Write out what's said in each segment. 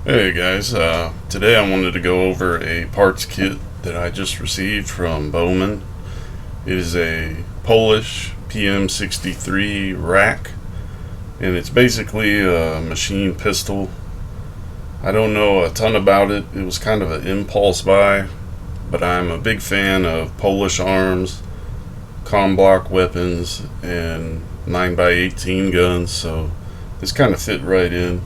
Hey guys, today I wanted to go over a parts kit that I just received from Bowman. It is a Polish PM-63 RAK, and it's basically a machine pistol. I don't know a ton about it. It was kind of an impulse buy, but I'm a big fan of Polish arms, block weapons, and 9x18 guns, so this kind of fit right in.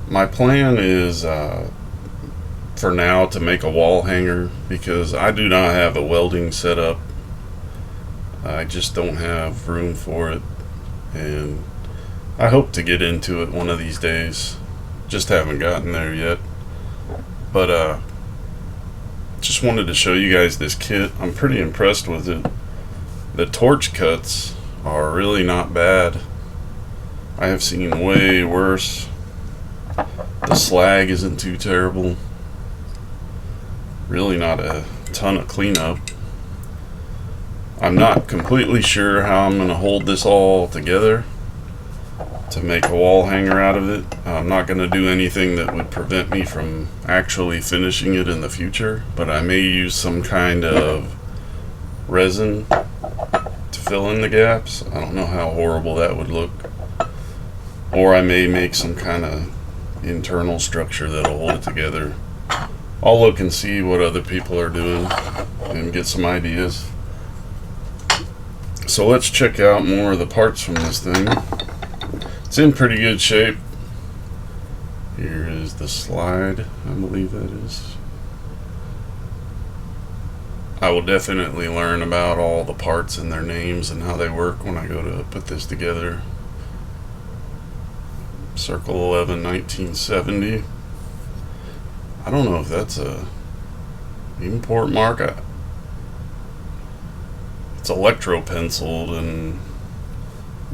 My plan is for now to make a wall hanger because I do not have a welding setup. I just don't have room for it, and I hope to get into it one of these days. Just haven't gotten there yet. But just wanted to show you guys this kit. I'm pretty impressed with it. The torch cuts are really not bad. I have seen way worse. The slag isn't too terrible. Really not a ton of cleanup. I'm not completely sure how I'm going to hold this all together to make a wall hanger out of it. I'm not going to do anything that would prevent me from actually finishing it in the future, but I may use some kind of resin to fill in the gaps. I don't know how horrible that would look. Or I may make some kind of internal structure that'll hold it together. I'll look and see what other people are doing and get some ideas. So let's check out more of the parts from this thing. It's in pretty good shape. Here is the slide, I believe that is. I will definitely learn about all the parts and their names and how they work when I go to put this together. Circle 11 1970. I don't know if that's a import mark. It's electro penciled, and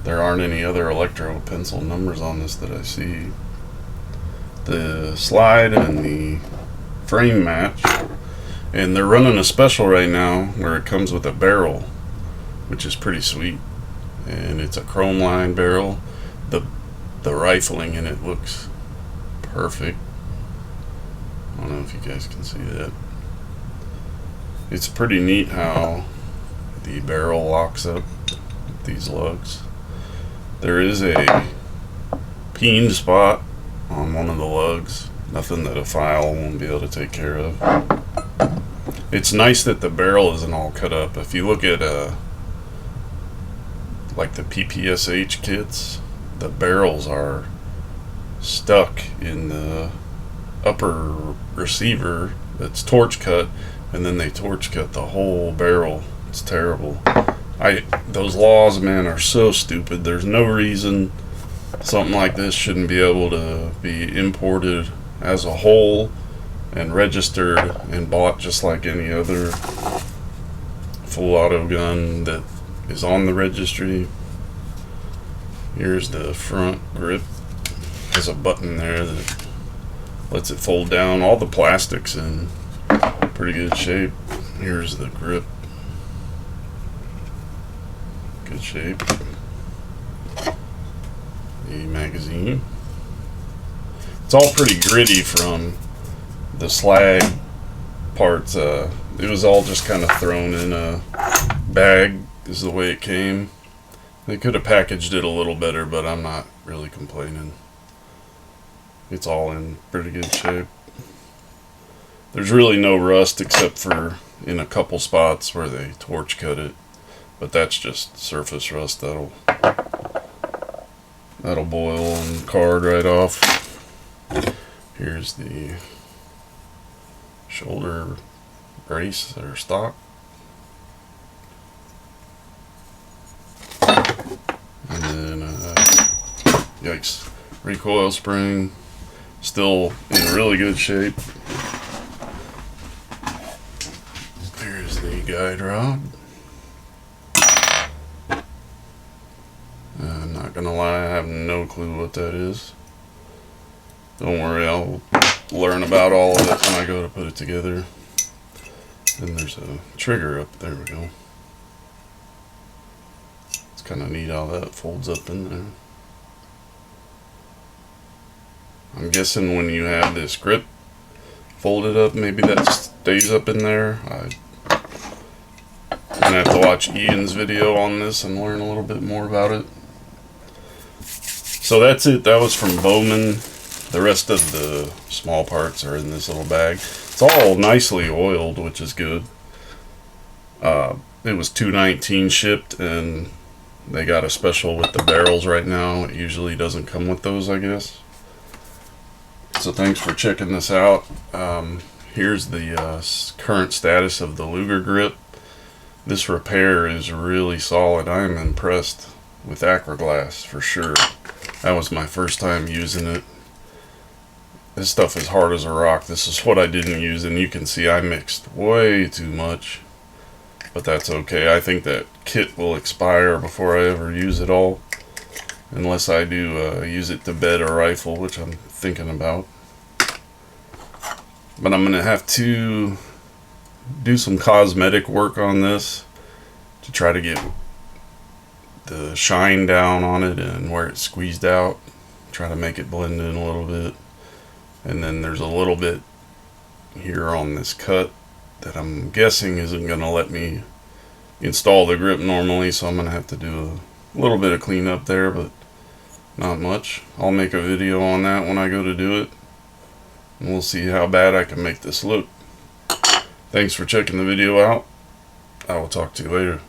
there aren't any other electro pencil numbers on this that I see. The slide and the frame match, and they're running a special right now where it comes with a barrel, which is pretty sweet, and it's a chrome line barrel. The rifling in it looks perfect. I don't know if you guys can see that. It's pretty neat how the barrel locks up with these lugs. There is a peened spot on one of the lugs. Nothing that a file won't be able to take care of. It's nice that the barrel isn't all cut up. If you look at like the PPSH kits, the barrels are stuck in the upper receiver that's torch cut, and then they torch cut the whole barrel. It's terrible. Those laws, man, are so stupid. There's no reason something like this shouldn't be able to be imported as a whole and registered and bought just like any other full auto gun that is on the registry. Here's the front grip. There's a button there that lets it fold down. All the plastic's in pretty good shape. Here's the grip. Good shape. The magazine. It's all pretty gritty from the slag parts. It was all just kind of thrown in a bag, is the way it came. They could have packaged it a little better, but I'm not really complaining. It's all in pretty good shape. There's really no rust except for in a couple spots where they torch cut it, but that's just surface rust that'll boil and card right off. Here's the shoulder brace or stock. And then, yikes, recoil spring, still in really good shape. Here's the guide rod. I'm not gonna lie, I have no clue what that is. Don't worry, I'll learn about all of it when I go to put it together. Then there's a trigger up there. We go. It's kind of neat how that folds up in there. I'm guessing when you have this grip folded up, maybe that stays up in there. I'm gonna have to watch Ian's video on this and learn a little bit more about it. So that's it. That was from Bowman. The rest of the small parts are in this little bag. It's all nicely oiled, which is good. It was $2.19 shipped, and they got a special with the barrels right now. It usually doesn't come with those, I guess. So thanks for checking this out. Here's the current status of the Luger grip. This repair is really solid. I am impressed with Acroglass for sure. That was my first time using it. This stuff is hard as a rock. This is what I didn't use, and you can see I mixed way too much. But that's okay. I think that kit will expire before I ever use it all. Unless I do use it to bed a rifle, which I'm thinking about. But I'm going to have to do some cosmetic work on this to try to get the shine down on it and where it's squeezed out. Try to make it blend in a little bit. And then there's a little bit here on this cut that I'm guessing isn't going to let me install the grip normally, so I'm going to have to do a little bit of cleanup there, but not much. I'll make a video on that when I go to do it, and we'll see how bad I can make this look. Thanks for checking the video out. I will talk to you later.